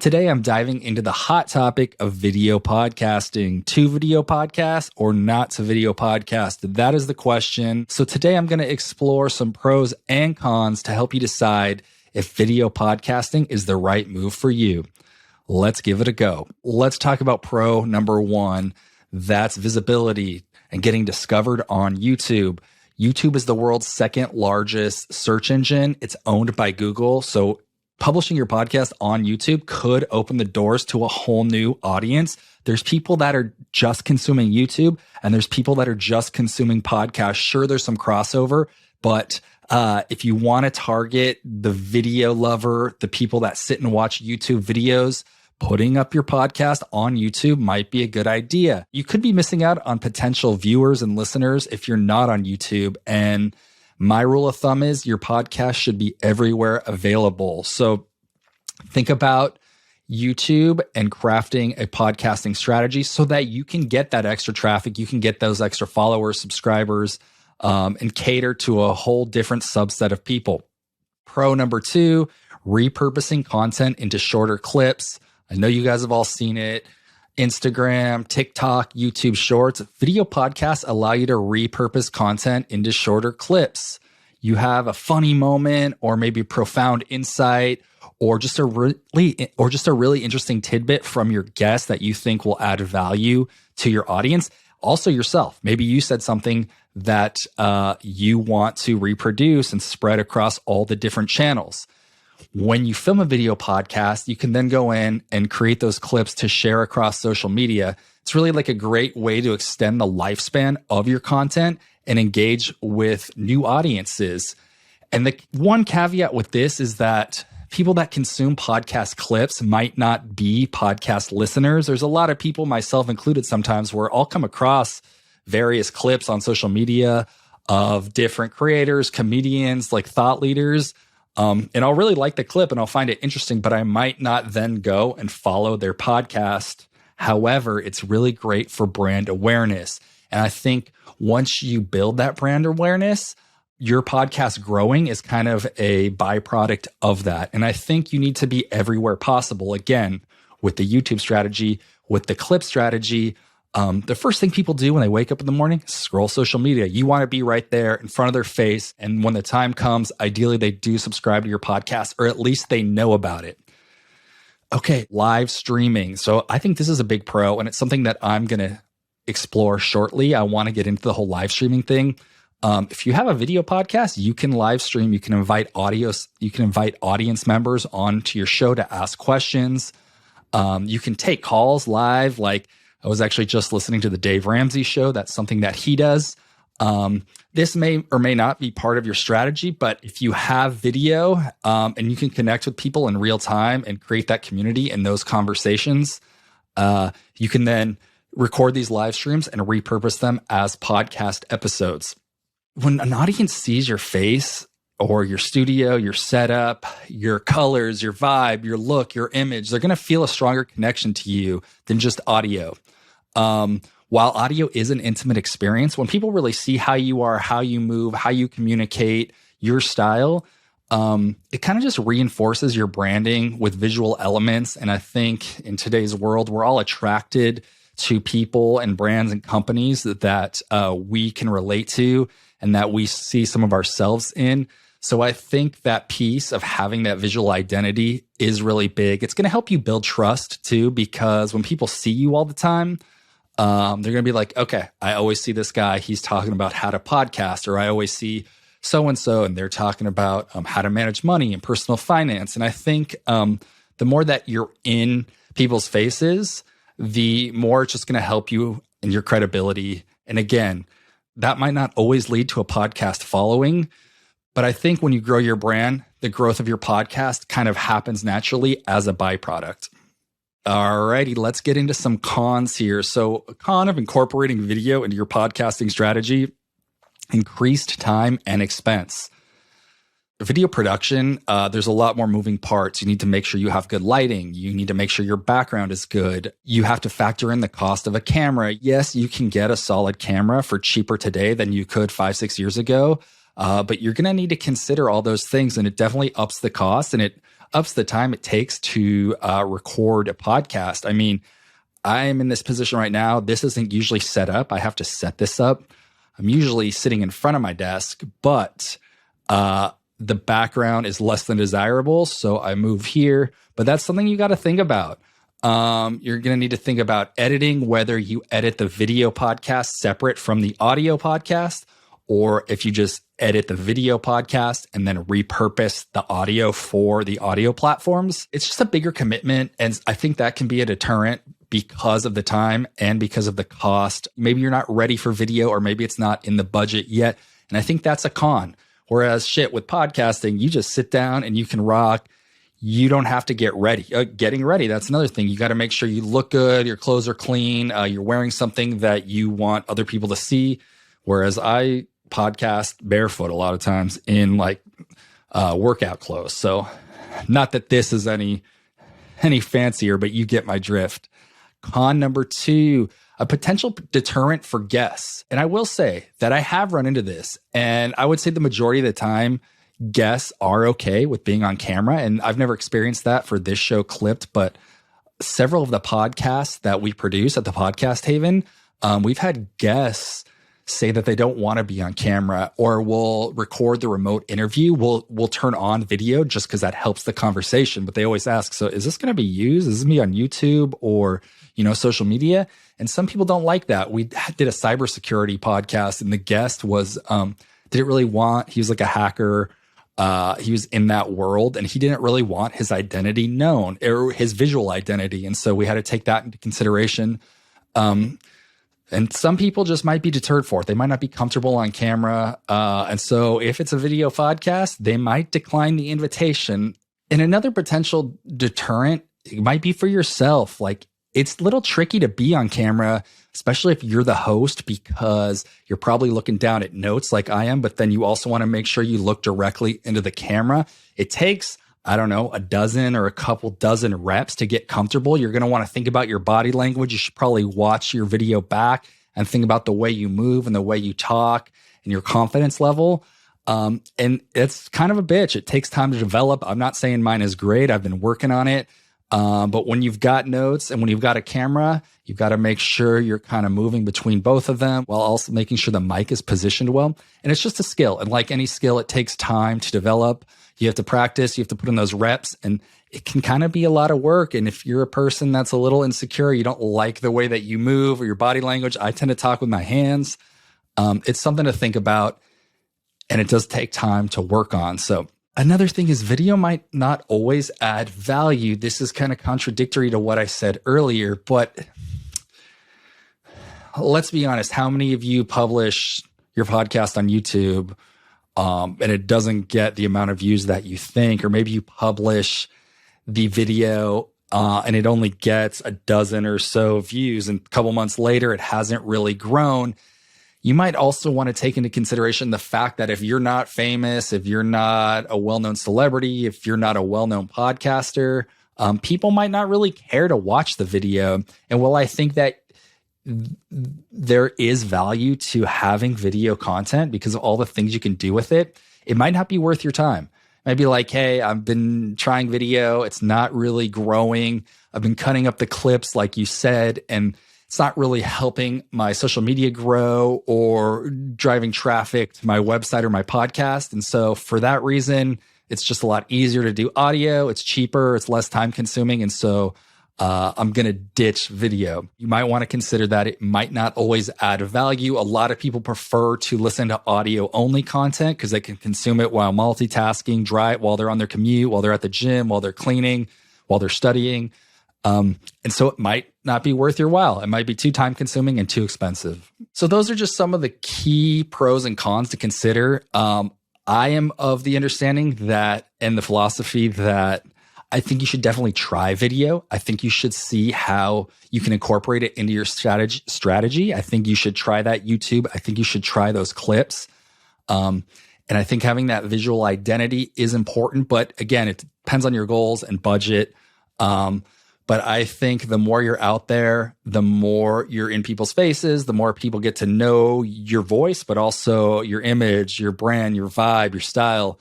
Today, I'm diving into the hot topic of video podcasting. To video podcast or not to video podcast? That is the question. So today, I'm going to explore some pros and cons to help you decide if video podcasting is the right move for you. Let's give it a go. Let's talk about pro number one. That's visibility and getting discovered on YouTube. YouTube is the world's second largest search engine. It's owned by Google. So publishing your podcast on YouTube could open the doors to a whole new audience. There's people that are just consuming YouTube and there's people that are just consuming podcasts. Sure, there's some crossover, but if you want to target the video lover, the people that sit and watch YouTube videos, putting up your podcast on YouTube might be a good idea. You could be missing out on potential viewers and listeners if you're not on YouTube. And my rule of thumb is your podcast should be everywhere available. So think about YouTube and crafting a podcasting strategy so that you can get that extra traffic, you can get those extra followers, subscribers, and cater to a whole different subset of people. Pro number two, repurposing content into shorter clips. I know you guys have all seen it. Instagram, TikTok, YouTube Shorts, video podcasts allow you to repurpose content into shorter clips. You have a funny moment or maybe profound insight or just a really interesting tidbit from your guest that you think will add value to your audience. Also yourself. Maybe you said something that you want to reproduce and spread across all the different channels. When you film a video podcast, you can then go in and create those clips to share across social media. It's really like a great way to extend the lifespan of your content and engage with new audiences. And the one caveat with this is that people that consume podcast clips might not be podcast listeners. There's a lot of people, myself included sometimes, where I'll come across various clips on social media of different creators, comedians, like thought leaders. And I'll really like the clip and I'll find it interesting, but I might not then go and follow their podcast. However, it's really great for brand awareness. And I think once you build that brand awareness, your podcast growing is kind of a byproduct of that. And I think you need to be everywhere possible. Again, with the YouTube strategy, with the clip strategy, the first thing people do when they wake up in the morning is scroll social media. You want to be right there in front of their face. And when the time comes, ideally they do subscribe to your podcast, or at least they know about it. Okay, live streaming. So I think this is a big pro, and it's something that I'm going to explore shortly. I want to get into the whole live streaming thing. If you have a video podcast, you can live stream. You can invite audience members onto your show to ask questions. You can take calls live. Like I was actually just listening to the Dave Ramsey show. That's something that he does. This may or may not be part of your strategy, but if you have video and you can connect with people in real time and create that community and those conversations, you can then record these live streams and repurpose them as podcast episodes. When an audience sees your face or your studio, your setup, your colors, your vibe, your look, your image, they're going to feel a stronger connection to you than just audio. While audio is an intimate experience, when people really see how you are, how you move, how you communicate, your style, it kind of just reinforces your branding with visual elements. And I think in today's world, we're all attracted to people and brands and companies that we can relate to and that we see some of ourselves in. So I think that piece of having that visual identity is really big. It's going to help you build trust too, because when people see you all the time, they're going to be like, okay, I always see this guy. He's talking about how to podcast, or I always see so-and-so and they're talking about how to manage money and personal finance. And I think the more that you're in people's faces, the more it's just going to help you in your credibility. And again, that might not always lead to a podcast following, but I think when you grow your brand, the growth of your podcast kind of happens naturally as a byproduct. Alrighty, let's get into some cons here. So a con of incorporating video into your podcasting strategy, increased time and expense. Video production, there's a lot more moving parts. You need to make sure you have good lighting. You need to make sure your background is good. You have to factor in the cost of a camera. Yes, you can get a solid camera for cheaper today than you could 5-6 years ago, but you're going to need to consider all those things, and it definitely ups the cost, and it ups the time it takes to record a podcast. I mean, I am in this position right now. This isn't usually set up. I have to set this up. I'm usually sitting in front of my desk, but the background is less than desirable. So I move here, but that's something you got to think about. You're going to need to think about editing, whether you edit the video podcast separate from the audio podcast, or if you just edit the video podcast and then repurpose the audio for the audio platforms. It's just a bigger commitment. And I think that can be a deterrent because of the time and because of the cost. Maybe you're not ready for video, or maybe it's not in the budget yet. And I think that's a con. Whereas with podcasting, you just sit down and you can rock. You don't have to get ready. Getting ready, that's another thing. You got to make sure you look good, your clothes are clean, you're wearing something that you want other people to see. Whereas I podcast barefoot a lot of times in workout clothes. So not that this is any fancier, but you get my drift. Con number 2, a potential deterrent for guests. And I will say that I have run into this, and I would say the majority of the time, guests are okay with being on camera. And I've never experienced that for this show Clipped, but several of the podcasts that we produce at the Podcast Haven, we've had guests say that they don't want to be on camera, or we'll record the remote interview. We'll turn on video just because that helps the conversation. But they always ask, so is this going to be used? Is this going to be on YouTube or, social media? And some people don't like that. We did a cybersecurity podcast, and the guest was, he was like a hacker. He was in that world, and he didn't really want his identity known, or his visual identity. And so we had to take that into consideration. And some people just might be deterred for it. They might not be comfortable on camera. And so if it's a video podcast, they might decline the invitation. And another potential deterrent, it might be for yourself. It's a little tricky to be on camera, especially if you're the host, because you're probably looking down at notes like I am, but then you also want to make sure you look directly into the camera. It takes, a dozen or a couple dozen reps to get comfortable. You're going to want to think about your body language. You should probably watch your video back and think about the way you move and the way you talk and your confidence level. And it's kind of a bitch. It takes time to develop. I'm not saying mine is great. I've been working on it. But when you've got notes and when you've got a camera, you've got to make sure you're kind of moving between both of them while also making sure the mic is positioned well. And it's just a skill. And like any skill, it takes time to develop. You have to practice. You have to put in those reps, and it can kind of be a lot of work. And if you're a person that's a little insecure, you don't like the way that you move or your body language, I tend to talk with my hands. It's something to think about, and it does take time to work on. So another thing is video might not always add value. This is kind of contradictory to what I said earlier, but let's be honest. How many of you publish your podcast on YouTube and it doesn't get the amount of views that you think? Or maybe you publish the video and it only gets a dozen or so views, and a couple months later, it hasn't really grown. You might also want to take into consideration the fact that if you're not famous, if you're not a well-known celebrity, if you're not a well-known podcaster, people might not really care to watch the video. And while I think that there is value to having video content because of all the things you can do with it, it might not be worth your time. It might be like, hey, I've been trying video. It's not really growing. I've been cutting up the clips like you said, and it's not really helping my social media grow or driving traffic to my website or my podcast. And so for that reason, it's just a lot easier to do audio. It's cheaper. It's less time consuming. And so I'm going to ditch video. You might want to consider that it might not always add value. A lot of people prefer to listen to audio only content because they can consume it while multitasking, drive while they're on their commute, while they're at the gym, while they're cleaning, while they're studying. And so it might not be worth your while. It might be too time consuming and too expensive. So those are just some of the key pros and cons to consider. I am of the understanding that, and the philosophy that, I think you should definitely try video. I think you should see how you can incorporate it into your strategy. I think you should try that YouTube. I think you should try those clips. And I think having that visual identity is important. But again, it depends on your goals and budget. But I think the more you're out there, the more you're in people's faces, the more people get to know your voice, but also your image, your brand, your vibe, your style.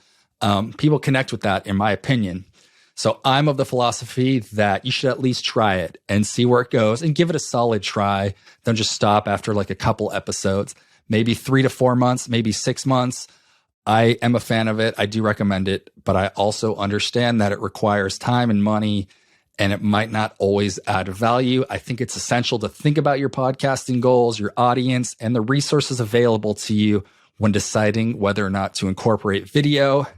People connect with that, in my opinion. So I'm of the philosophy that you should at least try it and see where it goes and give it a solid try. Don't just stop after like a couple episodes, maybe 3 to 4 months, maybe 6 months. I am a fan of it. I do recommend it, but I also understand that it requires time and money and it might not always add value. I think it's essential to think about your podcasting goals, your audience, and the resources available to you when deciding whether or not to incorporate video.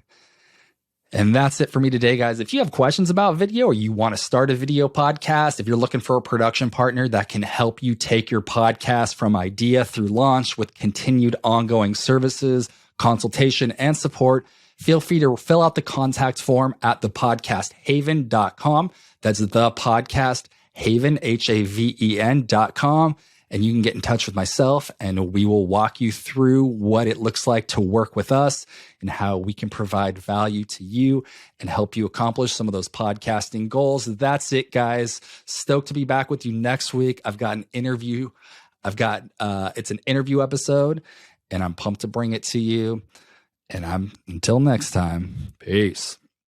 And that's it for me today, guys. If you have questions about video or you want to start a video podcast, if you're looking for a production partner that can help you take your podcast from idea through launch with continued ongoing services, consultation, and support, feel free to fill out the contact form at thepodcasthaven.com. That's thepodcasthaven, HAVEN.com. And you can get in touch with myself and we will walk you through what it looks like to work with us and how we can provide value to you and help you accomplish some of those podcasting goals. That's it, guys. Stoked to be back with you next week. I've got an interview. It's an interview episode and I'm pumped to bring it to you. And until next time, peace.